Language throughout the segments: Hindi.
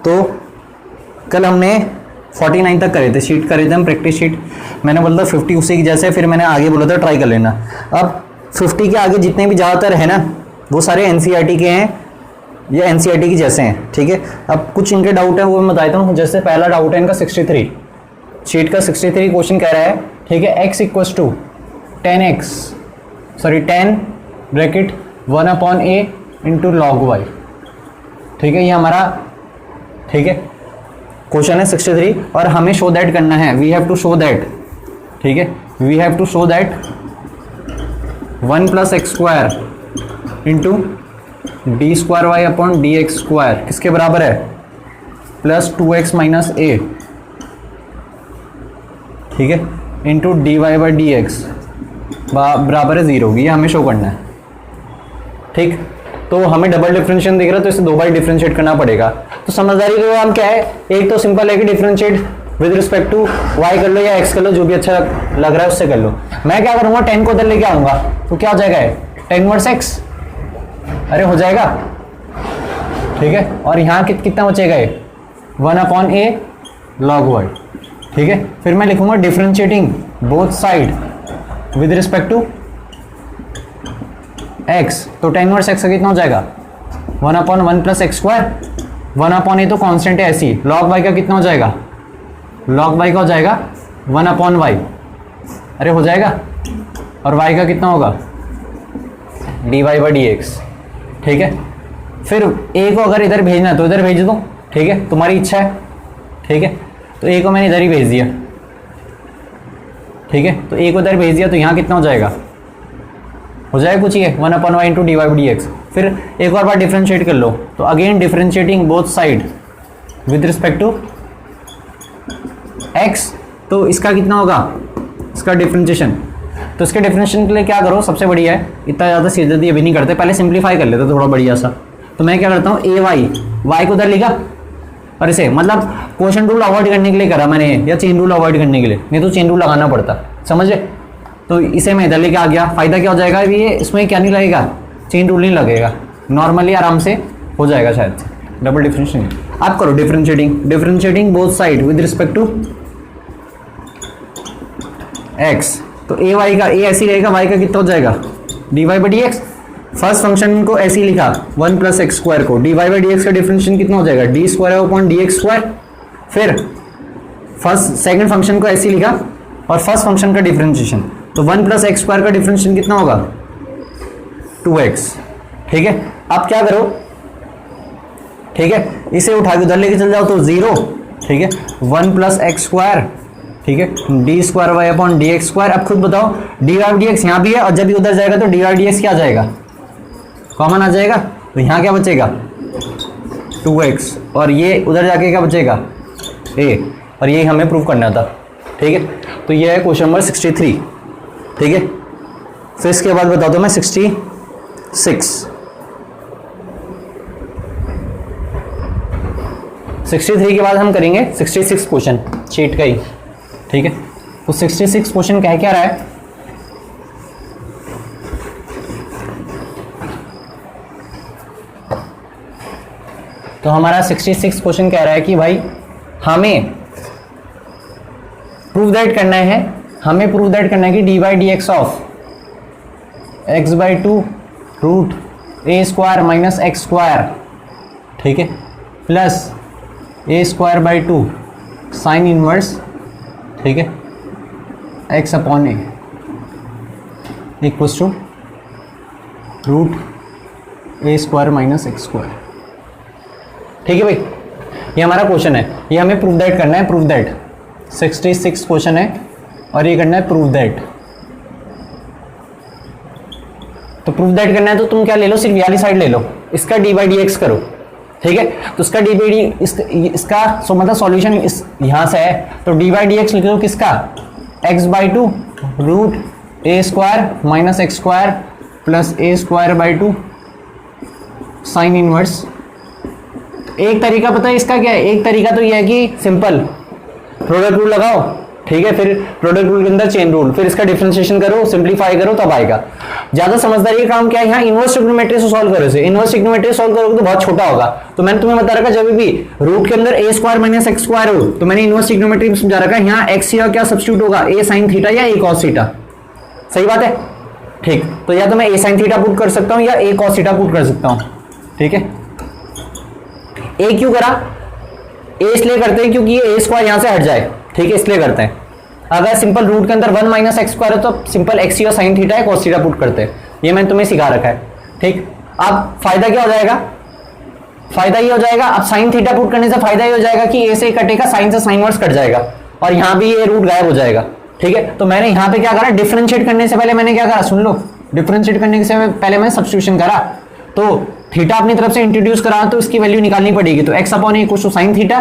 तो कल हमने 49 तक करे थे, शीट करे थे हम, प्रैक्टिस शीट। मैंने बोला था 50 उसी की जैसे, फिर मैंने आगे बोला था ट्राई कर लेना। अब 50 के आगे जितने भी ज़्यादातर है ना वो सारे एनसीईआरटी के हैं या एनसीईआरटी के जैसे हैं, ठीक है। अब कुछ इनके डाउट है वो मैं बताता हूँ। जैसे पहला डाउट है इनका 63, शीट का 63 क्वेश्चन कह रहा है, ठीक है, x equals to 10 bracket 1/a into log y, ठीक है, ये हमारा, ठीक है, क्वेश्चन है 63 और हमें शो दैट करना है, we have to show that, ठीक है, we have to show that 1 + x² into d² y upon dx² किसके बराबर है, प्लस 2x - a, ठीक है, इंटू dy/dx बराबर है 0, ये हमें शो करना है, ठीक। तो हमें डबल डिफरेंशिएशन दिख रहा है तो इसे 2 बार डिफरेंशिएट करना पड़ेगा। तो समझदारी का काम क्या है, एक तो सिंपल है कि differentiate with respect to y कर लो या x कर लो, जो भी अच्छा लग रहा है उससे कर लो। मैं क्या करूंगा, 10 को उधर लेके आऊंगा तो क्या हो जाएगा, 10 इनवर्स x, अरे हो जाएगा, ठीक है। और यहाँ कितना बचेगा, 1/a log y, ठीक है। फिर मैं लिखूंगा differentiating both side with respect to x, तो 10 इनवर्स x का कितना हो जाएगा, 1/1 + x², 1/a तो कांस्टेंट है ऐसी, log y का कितना हो जाएगा, log y का हो जाएगा 1/y, अरे हो जाएगा। और y का कितना होगा, dy/dx, ठीक है। फिर a को अगर इधर भेजना है तो इधर भेज दो, ठीक है, तुम्हारी इच्छा है, ठीक है। तो a को मैंने इधर ही भेज दिया, ठीक है, तो a को इधर भेज दिया तो यहाँ कितना हो जाएगा, हो जाएगा कुछ ही है 1/y इंटू dy/dx। फिर एक और बार डिफरेंशिएट कर लो, तो again differentiating both side with respect to x, तो इसका कितना होगा, इसका डिफरेंशिएशन, तो इसके डिफरेंशिएशन के लिए क्या करो, सबसे बढ़िया है, इतना ज़्यादा सीधे अभी नहीं करते, पहले सिंप्लीफाई कर लेते थोड़ा बढ़िया सा। तो मैं क्या करता हूँ, y को उधर लिखा और इसे, मतलब क्वेश्चन रूल अवॉइड करने के लिए करा मैंने, या चेन रूल अवॉइड करने के लिए, नहीं तो चेन रूल लगाना पड़ता, समझे। तो इसे मैं इधर लेके आ गया, फायदा क्या हो जाएगा, ये इसमें क्या नहीं लगेगा, चेन रूल नहीं लगेगा, नॉर्मली आराम से हो जाएगा शायद से। डबल डिफरेंशिएटिंग आप करो, differentiating both side with respect to x, तो ay का a ऐसी रहेगा, y का कितना हो जाएगा, dy/dx। फर्स्ट फंक्शन को ऐसे ही लिखा 1 + x² को, dy/dx का डिफरेंशिएशन कितना हो जाएगा, d²/dx²। फिर सेकंड फंक्शन को ऐसे ही लिखा और फर्स्ट फंक्शन का डिफरेंशिएशन, तो 1 + x² का डिफरेंशिएशन कितना होगा, 2x, ठीक है। अब क्या करो, ठीक है, इसे उठा के उधर लेके चल जाओ तो 0, ठीक है, 1 + x², ठीक है, d²y/dx²। अब खुद बताओ, dy/dx यहाँ भी है और जब भी उधर जाएगा तो dy/dx क्या आ जाएगा, कॉमन आ जाएगा, तो यहाँ क्या बचेगा 2x, और ये उधर जाके क्या बचेगा a, और यही हमें प्रूव करना था, ठीक है। तो ये है क्वेश्चन नंबर 63, ठीक है। फिर इसके बाद बता दो मैं 63 के बाद हम करेंगे 66 क्वेश्चन शीट का ही, ठीक है। तो 66 क्वेश्चन क्या क्या रहा है, तो हमारा 66 क्वेश्चन कह रहा है कि भाई हमें प्रूव दैट करना है, कि dy/dx of x/2 root a² - x², ठीक है, प्लस a²/2 साइन इनवर्स, ठीक है, x/a equals to root a² - x², ठीक है भाई। ये हमारा क्वेश्चन है, ये हमें प्रूव दैट करना है, प्रूव दैट 66 क्वेश्चन है और ये करना है प्रूव दैट। तो प्रूव दैट करना है तो तुम क्या ले लो, सिर्फ वाली साइड ले लो, इसका dy/dx करो, ठीक है। तो इसका इसका सो मतलब सॉल्यूशन इस यहाँ से है, तो dy/dx लिख लो किसका, x/2 root a² - x² plus a²/2 sine inverse. एक तरीका पता है इसका क्या है, एक तरीका तो यह है कि सिंपल प्रोडक्ट रूल लगाओ, ठीक है, फिर प्रोडक्ट रूल के अंदर चेन रूल, फिर इसका डिफरेंशिएशन करो, सिंप्लीफाई करो, तब आएगा। ज्यादा समझदारी का काम क्या है, यहाँ इनवर्स ट्रिग्नोमेट्री से सॉल्व करो। इनवर्स ट्रिग्नोमेट्री सॉल्व करोगे तो बहुत छोटा होगा। तो मैंने तुम्हें बता रखा जब भी रूट के अंदर ए स्क्वायर माइनस एक्स स्क्वायर हो तो मैंने इनवर्स ट्रिग्नोमेट्री में समझा रखा है, यहाँ एक्स या क्या सब्स्टिट्यूट होगा, ए साइन थीटा या ए कॉस थीटा। सही बात है, ठीक। तो या तो मैं ए साइन थीटा पुट कर सकता हूं या ए कॉस थीटा पुट कर सकता हूं, ठीक है। ए क्यों करा, ए इसलिए करते हैं क्योंकि ये ए स्क्वायर यहां से हट जाए, ठीक है, इसलिए करते हैं। अगर सिंपल रूट के अंदर 1 माइनस एक्स स्क्वायर है तो सिंपल एक्स या साइन थीटा है कॉस थीटा पुट करते हैं। ये मैंने तुम्हें सिखा रखा है, ठीक। अब फायदा क्या हो जाएगा, फायदा ये हो जाएगा, अब साइन थीटा पुट करने से फायदा ये हो जाएगा कि ए से कटेगा, साइन से साइन वर्स कट जाएगा और यहां भी ये रूट गायब हो जाएगा, ठीक है। तो मैंने यहां पे क्या करा, डिफरेंशिएट करने से पहले मैंने क्या करा, सुन लो, डिफरेंशिएट करने से पहले मैंने सब्स्टिट्यूशन करा। तो थीटा अपनी तरफ से इंट्रोड्यूस करा तो इसकी वैल्यू निकालनी पड़ेगी। तो x upon a equal to sine theta,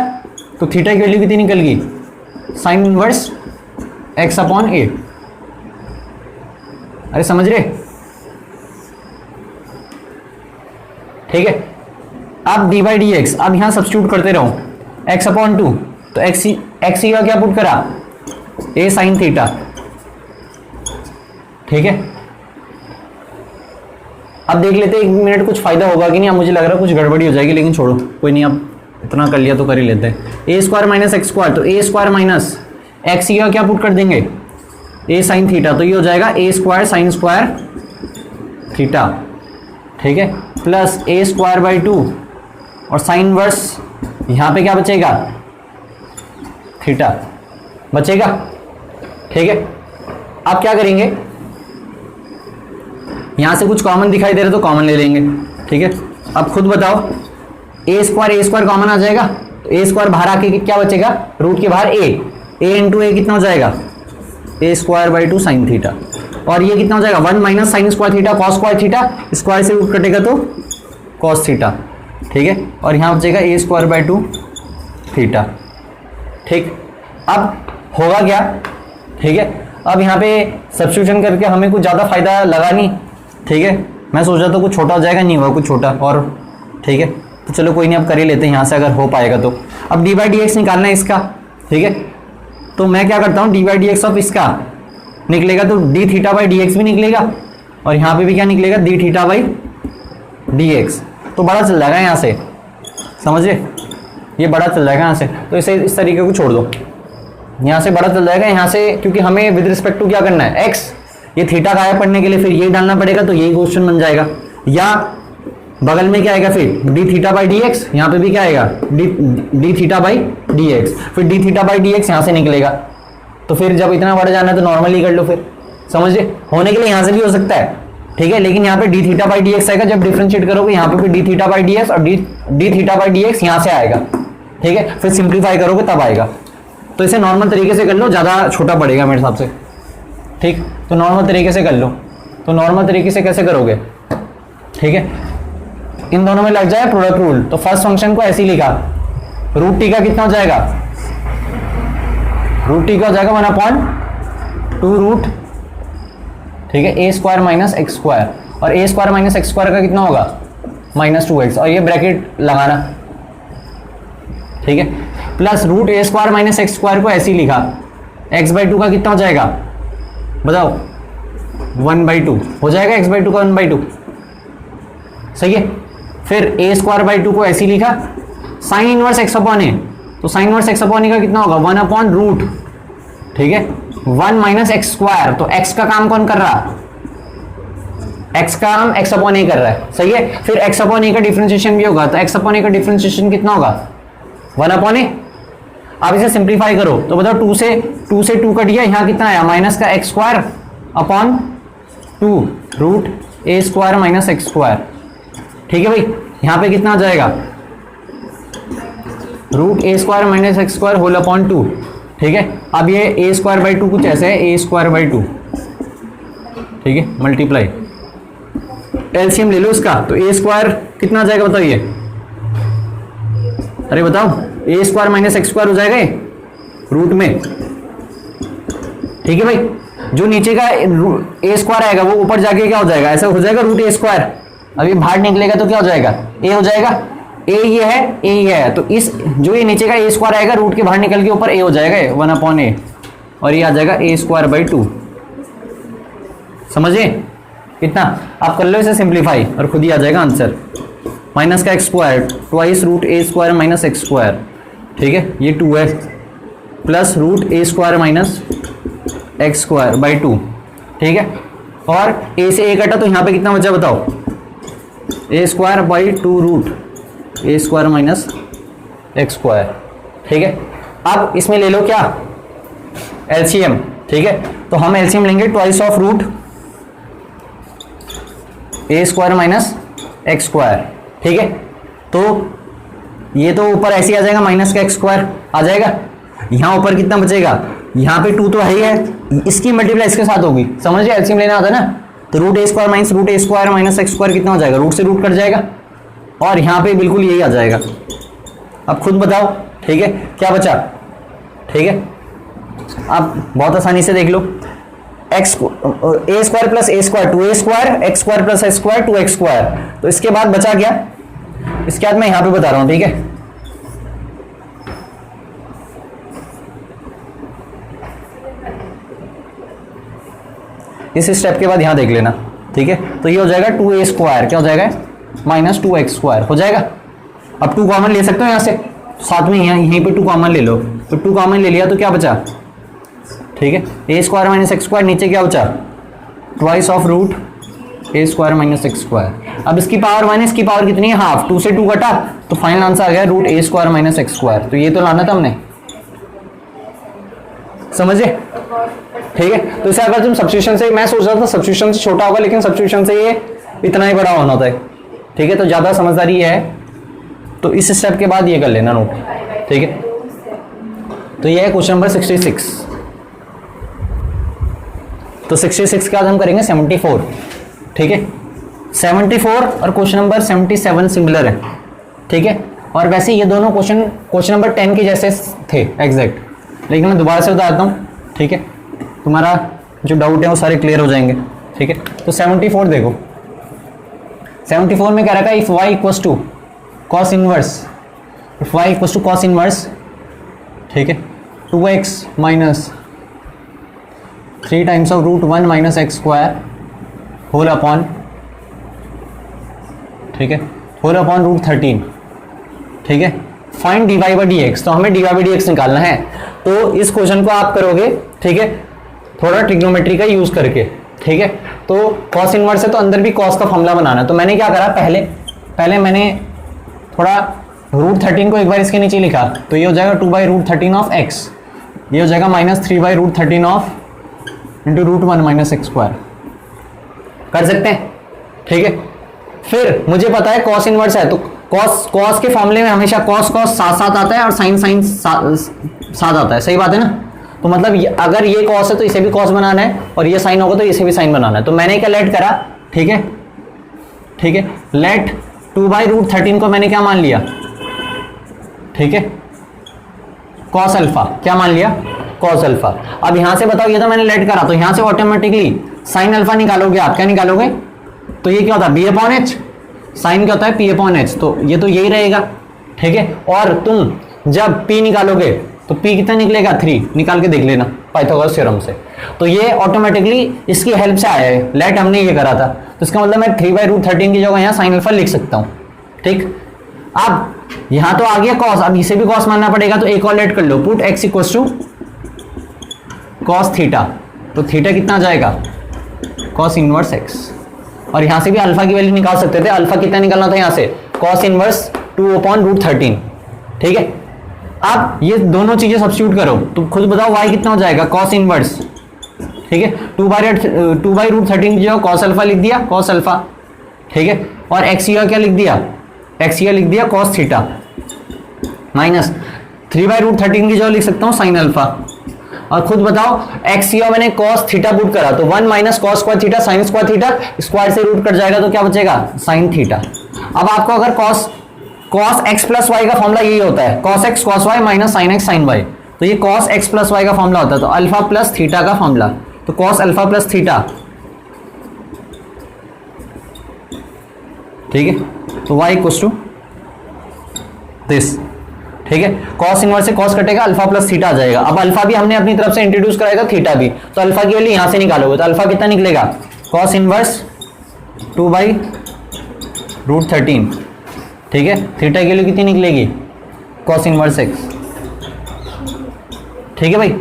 तो थीटा की वैल्यू कितनी निकल गई, sine inverse x upon a. अरे समझ रहे, ठीक है। अब डी बाई डी एक्स, अब यहां सब्स्टिट्यूट करते रहो, एक्स अपॉन 2, तो एक्स का क्या पुट करा, ए साइन थीटा, ठीक है। अब देख लेते हैं 1 मिनट कुछ फायदा होगा कि नहीं। अब मुझे लग रहा है कुछ गड़बड़ी हो जाएगी, लेकिन छोड़ो कोई नहीं, अब इतना कर लिया तो कर ही लेते हैं। ए स्क्वायर माइनस एक्स स्क्वायर, तो ए स्क्वायर माइनस एक्स का क्या पुट कर देंगे, ए साइन थीटा, तो ये हो जाएगा ए स्क्वायर साइन स्क्वायर थीटा, ठीक है, प्लस ए स्क्वायर बाई 2 और साइन वर्स यहां पे क्या बचेगा, थीटा बचेगा, ठीक है। अब क्या करेंगे, यहां से कुछ कॉमन दिखाई दे रहा तो कॉमन ले लेंगे, ठीक है। अब खुद बताओ, ए स्क्वायर कॉमन आ जाएगा, तो ए स्क्वायर बाहर आके क्या बचेगा, रूट के बाहर ए इंटू ए कितना हो जाएगा, ए स्क्वायर बाई 2 साइन थीटा, और ये कितना हो जाएगा 1 minus sign square theta cos square theta, square से रूट कटेगा तो कॉस थीटा, ठीक है, और यहां बचेगा ए स्क्वायर बाई 2 थीटा, ठीक। अब होगा क्या, ठीक है, अब यहाँ पे सब्स्टिट्यूशन करके हमें कुछ ज़्यादा फायदा लगा नहीं, ठीक है। मैं सोच रहा था कुछ छोटा हो जाएगा, नहीं हुआ कुछ छोटा, और ठीक है, तो चलो कोई नहीं, अब कर ही लेते हैं यहाँ से अगर हो पाएगा तो। अब डी बाई डी एक्स निकालना है इसका, ठीक है। तो मैं क्या करता हूँ, D by D x of इसका निकलेगा तो D theta by D x भी निकलेगा, और यहाँ पे भी क्या निकलेगा, D theta by D x. तो बड़ा चल जाएगा यहाँ से, समझे, ये बड़ा चल जाएगा यहाँ से, तो इसे इस तरीके को छोड़ दो, यहाँ से बड़ा चल जाएगा यहाँ से, क्योंकि हमें विद रिस्पेक्ट टू क्या करना है, एक्स, ये थीटा गायब पढ़ने के लिए फिर ये डालना पड़ेगा, तो यही क्वेश्चन बन जाएगा। या बगल में क्या आएगा फिर, D theta by D X, यहाँ पे भी क्या आएगा, D theta by D X, फिर D theta by D X यहाँ से निकलेगा। तो फिर जब इतना बढ़ जाना है तो नॉर्मली कर लो, फिर समझ रहे, होने के लिए यहाँ से भी हो सकता है, ठीक है, लेकिन यहाँ पे D theta by D X आएगा, जब डिफरेंशिएट करोगे यहाँ पे फिर D theta by D x और D theta by D X यहाँ से आएगा, ठीक है, फिर सिंप्लीफाई करोगे तब आएगा। तो इसे नॉर्मल तरीके से कर लो, ज़्यादा छोटा पड़ेगा मेरे हिसाब से, ठीक। तो नॉर्मल तरीके से कर लो, तो नॉर्मल तरीके से कैसे करोगे, ठीक है, इन दोनों में लग जाए प्रोडक्ट रूल। तो फर्स्ट फंक्शन को ऐसे ही लिखा, रूट टी का कितना हो जाएगा, रूट टी का हो जाएगा 1/2 रूट, ठीक है, a square minus x square, और ए स्क्वायर माइनस एक्स स्क्वायर का कितना होगा, -2x, और ये ब्रैकेट लगाना, ठीक है, प्लस रूट ए स्क्वायर माइनस एक्स स्क्वायर को ऐसे ही लिखा, x बाई 2 का कितना हो जाएगा, बताओ, 1/2 हो जाएगा, x बाई 2 का 1/2, सही है। फिर ए स्क्वायर बाई 2 को ऐसे ही लिखा, साइन इनवर्स एक्स अपॉन ए, तो साइन इनवर्स एक्स अपॉन ए का कितना होगा, 1/√, ठीक है, 1 माइनस एक्स स्क्वायर, तो x का काम कौन कर रहा, x का काम x अपॉन ए कर रहा है, सही है। फिर x अपॉन ए का डिफरेंशिएशन भी होगा, तो x अपॉन ए का डिफरेंशिएशन कितना होगा, 1/a। आप इसे सिंप्लीफाई करो तो बताओ, 2 से 2 कट गया, यहाँ कितना आया, माइनस का एक्स स्क्वायर अपॉन 2 रूट ए स्क्वायर माइनस एक्स स्क्वायर, ठीक है भाई। यहाँ पे कितना आ जाएगा, रूट ए square minus x square whole upon 2, ठीक है। अब ये ए स्क्वायर बाई 2 कुछ ऐसे है, ए स्क्वायर बाई 2, ठीक है, मल्टीप्लाई, एलसीएम ले लो इसका, तो ए स्क्वायर कितना आ जाएगा बताइए, अरे बताओ, A square minus x square हो जाएगा रूट में, ठीक है भाई। जो नीचे का ए स्क्वायर आएगा वो ऊपर जाके क्या हो जाएगा, ऐसा हो जाएगा रूट ए स्क्वायर, अभी बाहर निकलेगा तो क्या हो जाएगा, ए हो जाएगा, ए ये है, ए ये है, तो इस जो ये नीचे का ए स्क्वायर आएगा रूट के बाहर निकल के ऊपर ए हो जाएगा 1/a, और ये आ जाएगा ए स्क्वायर बाई 2, समझे। कितना, आप कर लो इसे सिंप्लीफाई और खुद ही आ जाएगा आंसर। माइनस का एक्स स्क्वायर ट्वाइस रूट ए स्क्वायर माइनस एक्स स्क्वायर, ठीक है, ये 2x plus root A square minus x square by 2, ठीक है। और a से a कटा तो यहाँ पे कितना बचा बताओ, A square by 2 root A square minus x square, ठीक है। अब इसमें ले लो क्या, एलसीएम, ठीक है। तो हम एलसीएम लेंगे twice of root A square minus x square, ठीक है। तो ये तो ऊपर ऐसे आ जाएगा, माइनस का एक्स स्क्वायर आ जाएगा, यहाँ ऊपर कितना बचेगा, यहाँ पे 2 तो है ही है, इसकी मल्टीप्लाई इसके साथ होगी, समझ गए, एलसीएम लेना आता है ना। तो रूट ए स्क्वायर माइनस रूट ए स्क्वायर माइनस एक्स स्क्वायर कितना हो जाएगा, रूट से रूट कट जाएगा और यहाँ पे बिल्कुल यही आ जाएगा। अब खुद बताओ, ठीक है, क्या बचा, ठीक है। आप बहुत आसानी से देख लो, X A square plus A square 2a square, X square plus X square 2x square. तो इसके बाद बचा क्या, इसके बाद मैं यहां पे बता रहा हूं, ठीक है। इस स्टेप के बाद यहां देख लेना, ठीक है। तो ये हो जाएगा 2a स्क्वायर, क्या हो जाएगा, माइनस 2x स्क्वायर हो जाएगा। अब 2 कॉमन ले सकते हो यहाँ से, साथ में यहीं पे 2 कॉमन ले लो, तो 2 कॉमन ले लिया तो क्या बचा, ठीक है, a square minus x square, नीचे क्या बचा, twice of root A square minus x square. अब इसकी पावर माइनस की पावर कितनी है, हाफ, 2 से 2 कटा तो फाइनल आंसर आ गया रूट ए स्क्वायर माइनस एक्स स्क्वायर। तो ये तो लाना था हमने, समझे, ठीक है। तो इसे अगर तुम सब्स्टिट्यूशन से, मैं सोच रहा था सब्स्टिट्यूशन से छोटा होगा, लेकिन सब्स्टिट्यूशन से ये इतना ही बड़ा होना था, ठीक है। तो ज्यादा समझदारी ये है, तो इस स्टेप के बाद ये कर लेना नोट, ठीक है। तो ये है क्वेश्चन नंबर 66। तो 66 के बाद हम करेंगे 74, ठीक है। 74 और क्वेश्चन नंबर 77 सिमिलर है, ठीक है। और वैसे ये दोनों क्वेश्चन नंबर 10 के जैसे थे एग्जैक्ट, लेकिन मैं दोबारा से बता देता हूँ, ठीक है। तुम्हारा जो डाउट है वो सारे क्लियर हो जाएंगे, ठीक है। तो 74 देखो, 74 में क्या रखा है, if y equals to cos inverse, if y equals to cos inverse, ठीक है, 2x minus 3 times of root 1 minus x square whole upon, ठीक है, होल अपॉन रूट 13, ठीक है। Find dy by D x, तो हमें dy बाई डी एक्स निकालना है। तो इस क्वेश्चन को आप करोगे, ठीक है, थोड़ा ट्रिग्नोमेट्री का यूज करके, ठीक है। तो कॉस इनवर्स है तो अंदर भी कॉस का फॉर्मूला बनाना है। तो मैंने क्या करा, पहले मैंने थोड़ा रूट 13 को एक बार इसके नीचे लिखा, तो ये हो जाएगा 2 बाई रूट 13 ऑफ एक्स, ये हो जाएगा minus 3 by root 13 of into root 1 minus x square, कर सकते हैं, ठीक है। फिर मुझे पता है कॉस इनवर्स है, तो कॉस के फॉर्मूले में हमेशा कॉस साथ साथ आता है और साइन साथ आता है, सही बात है ना। तो मतलब अगर ये कॉस है तो इसे भी कॉस बनाना है, और ये साइन होगा तो इसे भी साइन बनाना है। तो मैंने क्या लेट करा, ठीक है, ठीक है, लेट 2 बाई रूट 13 को मैंने क्या मान लिया, ठीक है, कॉस अल्फा, क्या मान लिया, कॉस अल्फा। अब यहां से बताओ, ये तो मैंने लेट करा, तो यहां से ऑटोमेटिकली साइन अल्फा निकालोगे आप, क्या निकालोगे, तो ये क्या होता है, बी अपॉन एच, साइन क्या होता है, पी अपॉन एच, तो ये तो यही रहेगा, ठीक है। और तुम जब पी निकालोगे तो पी कितना निकलेगा, 3, निकाल के देख लेना पाइथागोरस थ्योरम से। तो ये ऑटोमेटिकली इसकी हेल्प से आया है, लेट हमने ये करा था, तो इसका मतलब मैं 3 बाई रूट 13 की जगह यहाँ साइन अल्फा लिख सकता हूँ, ठीक। अब यहाँ तो आ गया कॉस, अब इसे भी कॉस मानना पड़ेगा, तो एक और लेट कर लो, put X equals to cos theta, तो थीटा कितना आ जाएगा, कॉस इनवर्स एक्स। और यहां से भी अल्फा की वैल्यू निकाल सकते थे, अल्फा कितना निकालना था यहाँ से, कॉस इनवर्स 2 अपॉन रूट 13, ठीक है। अब ये दोनों चीजें सब्स्टिट्यूट करो, तो खुद बताओ y कितना हो जाएगा, कॉस इनवर्स, ठीक है, 2 बाई रूट 13 की जगह कॉस अल्फा लिख दिया, कॉस अल्फा, ठीक है। और एक्स क्या लिख दिया, एक्स लिख दिया cos theta, minus 3 by root 13 की जगह लिख सकता हूँ साइन अल्फा। और खुद बताओ, एक्स मैंने कॉस थीटा पुट करा, तो 1 minus cos square theta sine square theta, square से रूट कट जाएगा तो क्या बचेगा, साइन थीटा। अब आपको अगर कॉस एक्स प्लस वाई का फॉर्मूला यही होता है, cos x cos y minus sine x sine y, तो ये कॉस एक्स प्लस वाई का फॉर्मूला होता है, तो अल्फा प्लस थीटा का फॉर्मूला, तो कॉस अल्फा प्लस थीटा, ठीक है। तो y इक्वल्स टू दिस, ठीक है। कॉस इनवर्स से कॉस कटेगा, अल्फा प्लस थीटा आ जाएगा। अब अल्फा भी हमने अपनी तरफ से इंट्रोड्यूस कराएगा, थीटा भी, तो अल्फा की वैल्यू यहां से निकालोगे, तो अल्फा कितना निकलेगा, कॉस इनवर्स 2/√13, ठीक है। थीटा की वैल्यू कितनी निकलेगी, cos इनवर्स x, ठीक है भाई।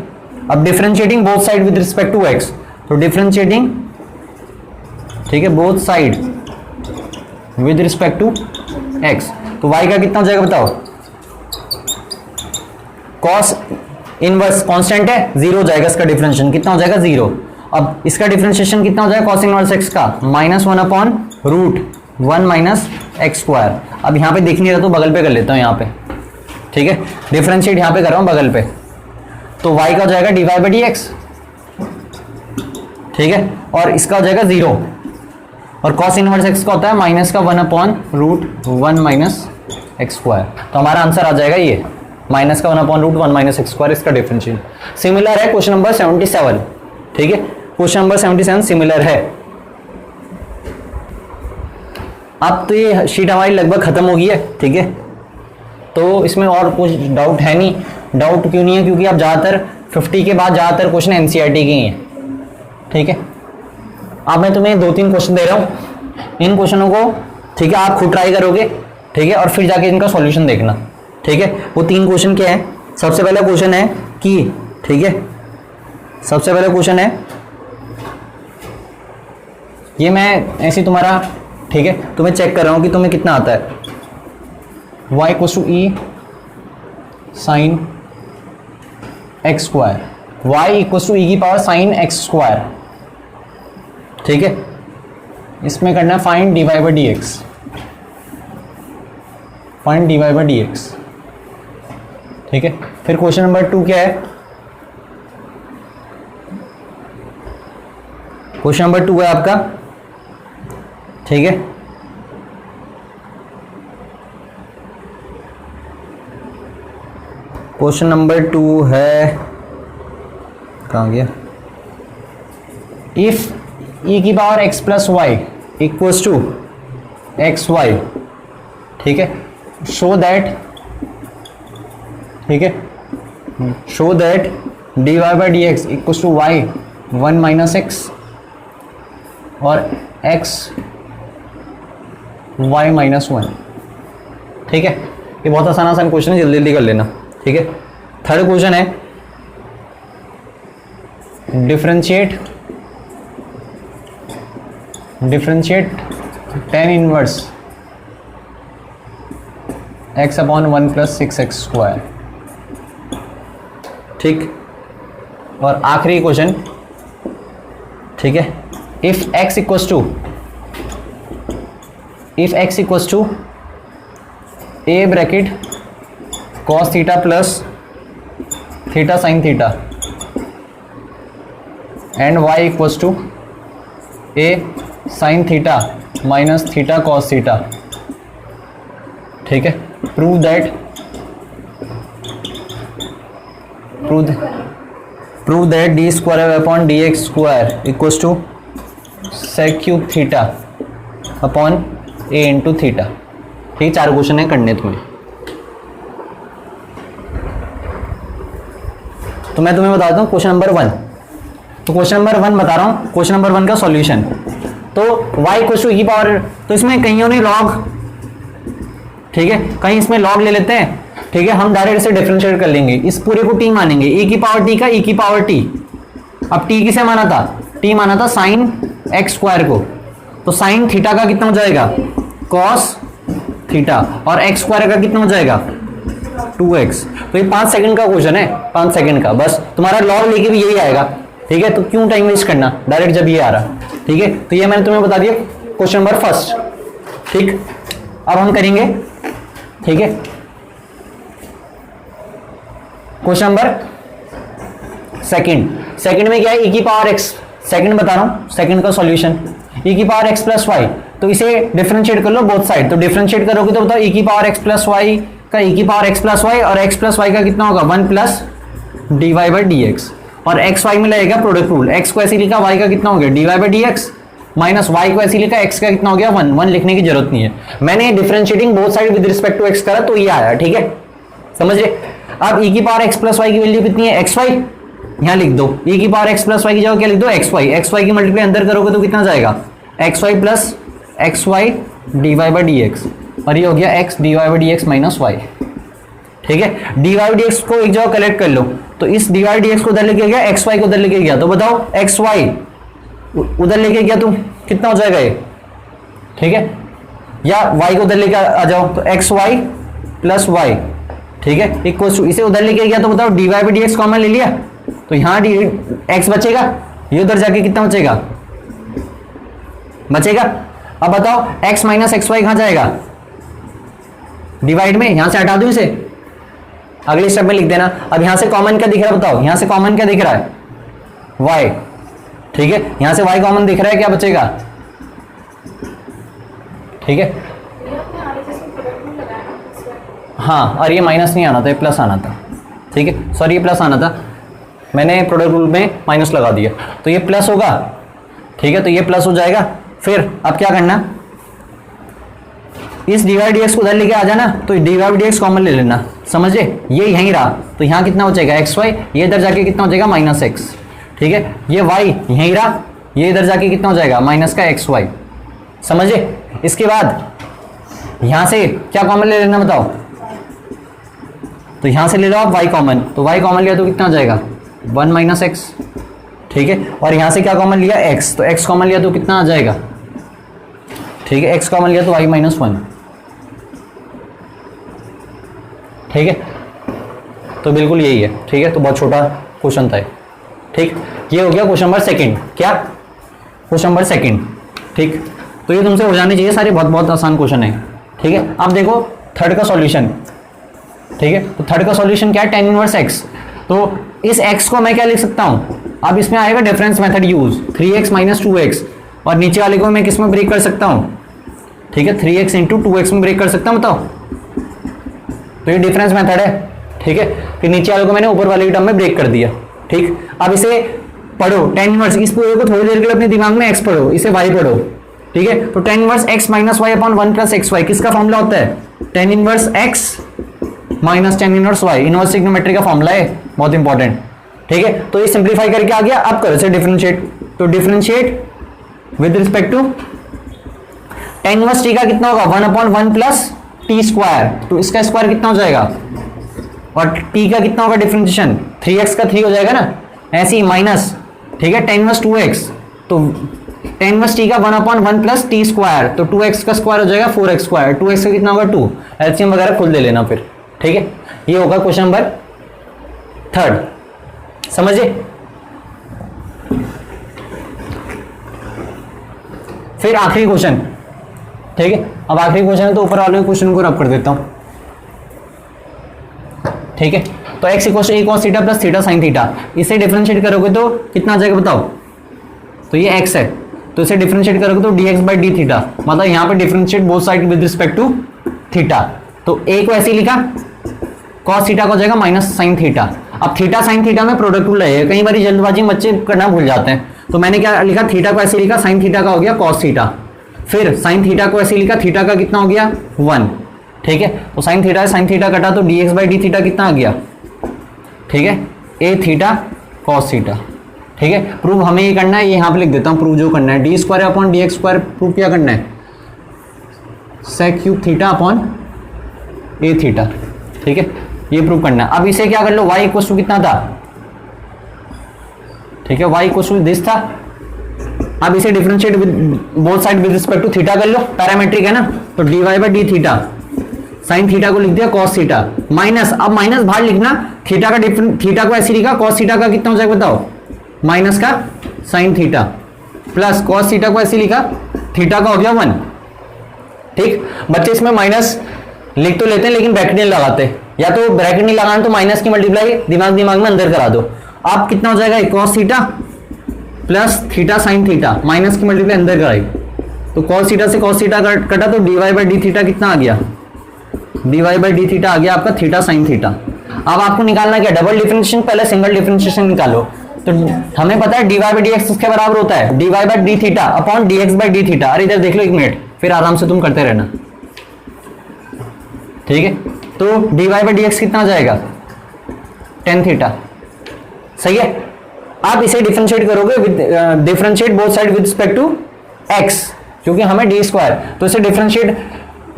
अब differentiating both side with respect to x, तो डिफरेंशिएटिंग, ठीक है, both side with respect to x, तो y का कितना हो जाएगा बताओ, cos इनवर्स कांस्टेंट है, 0 हो जाएगा, इसका डिफरेंशिएशन कितना हो जाएगा 0। अब इसका डिफरेंशिएशन कितना हो जाएगा cos इनवर्स x का, -1/√1 - x²। अब यहाँ पे दिख नहीं रहा तो बगल पे कर लेता हूँ यहाँ पे, ठीक है, डिफरेंशिएट यहाँ पे कर रहा हूँ बगल पे, तो y का हो जाएगा dy/dx, ठीक है, और इसका हो जाएगा 0, और cos इनवर्स x का होता है -1/√1 - x²। तो हमारा आंसर आ जाएगा ये -1/√1 - x², इसका डिफरेंशिएट। सिमिलर है क्वेश्चन नंबर 77, ठीक है, क्वेश्चन नंबर 77 सिमिलर है। अब तो ये शीट हमारी लगभग खत्म हो गई है, ठीक है, तो इसमें और कुछ डाउट है नहीं। डाउट क्यों नहीं है, क्योंकि आप ज़्यादातर 50 के बाद ज़्यादातर क्वेश्चन एनसीईआरटी के ही हैं, ठीक है। अब मैं तुम्हें 2-3 क्वेश्चन दे रहा हूँ, इन क्वेश्चनों को, ठीक है, आप खुद ट्राई करोगे, ठीक है, और फिर जाके इनका सॉल्यूशन देखना, ठीक है। वो 3 क्वेश्चन क्या है, सबसे पहला क्वेश्चन है कि, ठीक है, सबसे पहला क्वेश्चन है, ये मैं ऐसे तुम्हारा, ठीक है, तुम्हें चेक कर रहा हूँ कि तुम्हें कितना आता है। y = e sin x², y = e⁻sin x², ठीक है। इसमें करना है फाइंड dy/dx, फाइंड dy/dx, ठीक है। फिर क्वेश्चन नंबर 2 क्या है, क्वेश्चन नंबर 2 है आपका, ठीक है, क्वेश्चन नंबर 2 है, कहाँ गया, इफ e⁻x + y = xy, ठीक है, शो दैट, ठीक है, show that dy/dx = y 1 - x और x y -1, ठीक है। ये बहुत आसान क्वेश्चन है, जल्दी जल्दी कर लेना, ठीक है। थर्ड क्वेश्चन है differentiate tan inverse x/1 + 6x², ठीक। और आखिरी क्वेश्चन, ठीक है, if x = a bracket cos θ + θ sin θ and y = a sin θ - θ cos θ, ठीक है। Prove that d²/dx² = sec³ θ upon a × θ, ठीक। 4 क्वेश्चन है करने तुम्हें, तो मैं तुम्हें बताता हूँ क्वेश्चन नंबर 1। तो क्वेश्चन नंबर 1 बता रहा हूँ, क्वेश्चन नंबर 1 का सॉल्यूशन। तो y = e⁻, तो इसमें कहीं ने लॉग, ठीक है, कहीं इसमें लॉग ले लेते हैं, ठीक है, हम डायरेक्ट से डिफरेंशिएट कर लेंगे, इस पूरे को t मानेंगे, e⁻t का e⁻t। अब t किसे माना था, t माना था sin x² को, तो sin θ का कितना हो जाएगा cos θ, और x² का कितना हो जाएगा 2x। तो ये 5 सेकंड का क्वेश्चन है, 5 सेकंड का, बस तुम्हारा लॉग लेके भी यही आएगा, ठीक है। तो क्यों टाइम वेस्ट करना, डायरेक्ट जब ये आ रहा, ठीक है। तो ये मैंने तुम्हें बता दिया क्वेश्चन नंबर 1, ठीक। अब हम करेंगे, ठीक है, क्वेश्चन नंबर 2 में क्या है, e⁻x, सेकंड बता रहा हूं, सेकंड का सॉल्यूशन e⁻x + y, तो इसे डिफरेंशिएट कर लो बोथ साइड। तो डिफरेंशिएट करोगे तो बताओ e⁻x + y का e⁻x + y और x + y का कितना होगा 1 + dy/dx, और x y में लगेगा प्रोडक्ट रूल, x को ऐसे लिखा, y का कितना हो गया dy/dx, माइनस y को ऐसे लिखा, x का कितना हो गया 1 लिखने की जरूरत नहीं है, मैंने differentiating both side with respect to x करा तो ये आया, ठीक है, समझ गए। अब e⁻x + y की वैल्यू कितनी है xy, यहां लिख दो, e⁻x + y की जगह क्या लिख दो xy की मल्टीप्लाई अंदर करोगे तो कितना जाएगा xy + x y d Y by D x, और ये हो गया x d Y by D x minus y. ठीक है, डी वाई डी एक्स को एक जगह कलेक्ट कर लो, तो इस डी वाई डी एक्स को उधर लेके गया, एक्स वाई को उधर लेके गया, तो बताओ एक्स वाई उधर लेके गया तो कितना हो जाएगा ये, ठीक है, या वाई को उधर लेके आ जाओ, तो एक्स वाई प्लस वाई, ठीक है, इक्वल टू, इसे उधर लेके गया तो बताओ d Y by D x common ले लिया, तो यहाँ डी एक्स बचेगा, ये उधर जाके कितना बचेगा, बचेगा। अब बताओ x माइनस एक्स वाई कहां जाएगा, डिवाइड में, यहां से हटा दूं इसे, अगले स्टेप में लिख देना। अब यहां से कॉमन क्या दिख रहा है बताओ, यहां से कॉमन क्या दिख रहा है, y, ठीक है, यहां से y कॉमन दिख रहा है, क्या बचेगा, ठीक है, हाँ, और ये माइनस नहीं आना था, ये प्लस आना था, ठीक है, सॉरी ये प्लस आना था, मैंने प्रोडक्ट रूल में माइनस लगा दिया, तो ये प्लस होगा, ठीक है, तो ये प्लस हो जाएगा। फिर अब क्या करना, इस डी एक्स को उधर लेके आ जाना, तो डी डी एक्स कॉमन ले लेना, समझे, ये यहीं रहा, तो यहाँ कितना बचेगा एक्स वाई, ये इधर जाके कितना हो जाएगा माइनस एक्स, ठीक है, ये वाई यहीं रहा, ये इधर जाके कितना हो जाएगा माइनस का एक्स वाई, समझे। इसके बाद यहाँ से क्या कॉमन ले लेना बताओ, तो यहाँ से ले लो आप वाई कॉमन, तो वाई कॉमन लिया तो कितना हो जाएगा 1 माइनस एक्स, ठीक है, और यहाँ से क्या कॉमन लिया x, तो x कॉमन लिया तो कितना आ जाएगा, ठीक है, x कॉमन लिया तो y माइनस 1, ठीक है, तो बिल्कुल यही है, ठीक है, तो बहुत छोटा क्वेश्चन था, ठीक, ये हो गया क्वेश्चन नंबर सेकंड, क्या क्वेश्चन नंबर सेकंड, ठीक, तो ये तुमसे हो जाने चाहिए सारे, बहुत बहुत आसान क्वेश्चन है, ठीक है। अब देखो थर्ड का सॉल्यूशन, ठीक है, तो थर्ड का सॉल्यूशन क्या है, tan इनवर्स x, तो इस x को मैं क्या लिख सकता हूं, अब इसमें आएगा difference method use, 3x minus 2x, और नीचे वाले को मैं किस में ब्रेक कर सकता हूं, ठीक है, 3x इंटू 2x में ब्रेक कर सकता हूं, बताओ, तो ये डिफरेंस मेथड है, ठीक है, फिर नीचे वाले को मैंने ऊपर वाले की टर्म में ब्रेक कर दिया, ठीक। अब इसे पढ़ो tan इनवर्स, इस पूरे को थोड़ी देर के लिए अपने दिमाग में x पढ़ो, इसे y पढ़ो, ठीक है, तो tan inverse x minus y upon 1 plus x y किसका फॉर्मूला होता है, tan inverse x minus tan inverse y, inverse trigonometry का फॉर्मूला है, बहुत इंपॉर्टेंट, ठीक है, तो ये सिंप्लीफाई करके आ गया। अब करो इसे डिफरेंशिएट, तो differentiate with respect to tan inverse t का कितना होगा 1 अपॉन 1 प्लस टी स्क्वायर, तो इसका स्क्वायर कितना हो जाएगा, और t का कितना होगा डिफरेंशिएशन, 3x का 3 हो जाएगा ना, ऐसे ही माइनस, ठीक है, tan इनवर्स 2x, तो tan इनवर्स t का 1 अपॉन 1 प्लस टी स्क्वायर, तो 2x का स्क्वायर हो जाएगा 4x स्क्वायर, 2x का कितना होगा 2, एलसीएम वगैरह खुद ले लेना फिर, ठीक है, ये होगा क्वेश्चन नंबर थर्ड, समझे। फिर आखिरी क्वेश्चन, ठीक है, अब आखिरी क्वेश्चन है तो ऊपर वाले क्वेश्चन को रब कर देता हूं, ठीक है, तो x equal A cos theta plus theta sine theta, इसे डिफरेंशिएट करोगे तो कितना आ जाएगा बताओ, तो ये x है, तो इसे डिफरेंशिएट करोगे तो dx बाई डी थीटा, मतलब यहाँ पे differentiate both side with respect to theta, तो a को ऐसे लिखा, कॉस थीटा को हो जाएगा माइनस साइन थीटा। अब थीटा साइन थीटा में प्रोडक्ट रूल है, कई बार जल्दबाजी में बच्चे करना भूल जाते हैं, तो मैंने क्या लिखा, थीटा को ऐसे लिखा, साइन थीटा का हो गया कॉस थीटा, फिर साइन थीटा को ऐसे लिखा, थीटा का कितना हो गया 1, ठीक है, तो साइन थीटा साइन थीटा कटा तो dx बाई डी थीटा कितना आ गया, ठीक है, ए थीटा कॉस थीटा, ठीक है। प्रूव हमें ये करना है, ये यहाँ पे लिख देता हूँ, प्रूव जो करना है D square upon D X square, prove क्या करना है, सेक cube theta upon A theta, ठीक है, ये प्रूव करना है। अब इसे क्या कर लो, y इक्वल टू कितना था, ठीक है, y इक्वल टू दिस था, अब इसे differentiate with both side with respect to theta कर लो, पैरामेट्रिक है ना, तो D Y by D theta, sine theta को लिख दिया कॉस थीटा, माइनस, अब माइनस बाहर लिखना, थीटा का डिफरेंट, थीटा को ऐसे लिखा, कॉस थीटा का कितना हो जाएगा बताओ, माइनस का sine theta, plus cos theta को ऐसे लिखा, थीटा का हो गया 1, ठीक। बच्चे इसमें माइनस लिख तो लेते हैं लेकिन ब्रैकेट नहीं लगाते, या तो ब्रैकेट नहीं लगाना तो माइनस की मल्टीप्लाई दिमाग में अंदर करा दो, आप कितना हो जाएगा cos theta plus theta sine theta, minus की मल्टीप्लाई अंदर कराई, तो कॉस थीटा से कॉस थीटा कटा तो D Y by D theta कितना आ गया, D Y by D theta आ गया आपका थीटा साइन थीटा। अब आपको निकालना क्या, डबल डिफरेंशिएशन, पहले सिंगल डिफरेंशिएशन निकालो, तो हमें पता है D Y by D X किसके बराबर होता है, D Y by D theta upon D x by D theta. अरे इधर देख लो एक मिनट, फिर आराम से तुम करते रहना, ठीक है, तो D Y by D x कितना आ जाएगा टेन थीटा, सही है। आप इसे डिफरेंशिएट करोगे with differentiate both side with respect to X, क्योंकि हमें डी स्क्वायर, तो इसे differentiate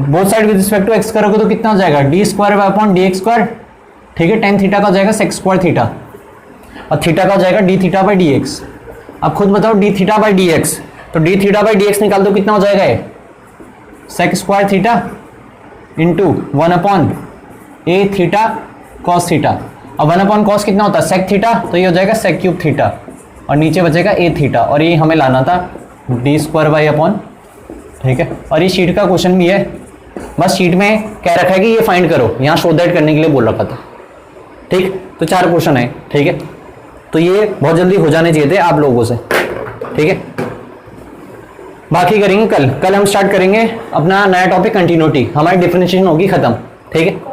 both side with respect to X करोगे तो कितना हो जाएगा, D square upon D X square, ठीक है। टेन थीटा का हो जाएगा सेक स्क्वायर थीटा, और थीटा का हो जाएगा D theta by D X. अब खुद बताओ D theta by D x, तो D theta by D x निकाल दो, कितना हो जाएगा ये, sec square theta into 1 upon A theta cos theta. अब 1 अपॉन कॉस कितना होता है, सेक थीटा, तो ये हो जाएगा सेक क्यूब थीटा, और नीचे बचेगा ए थीटा, और ये हमें लाना था डी स्क्वायर बाई अपॉन, ठीक है। और ये शीट का क्वेश्चन भी है, बस शीट में कह रखा है कि ये फाइंड करो, यहाँ शो दैट करने के लिए बोल रखा था, ठीक। तो 4 क्वेश्चन है, ठीक है। तो ये बहुत जल्दी हो जाने चाहिए थे आप लोगों से, ठीक है। बाकी करेंगे कल हम स्टार्ट करेंगे अपना नया टॉपिक कंटिन्यूटी, हमारी डिफरेंशिएशन होगी खत्म, ठीक है।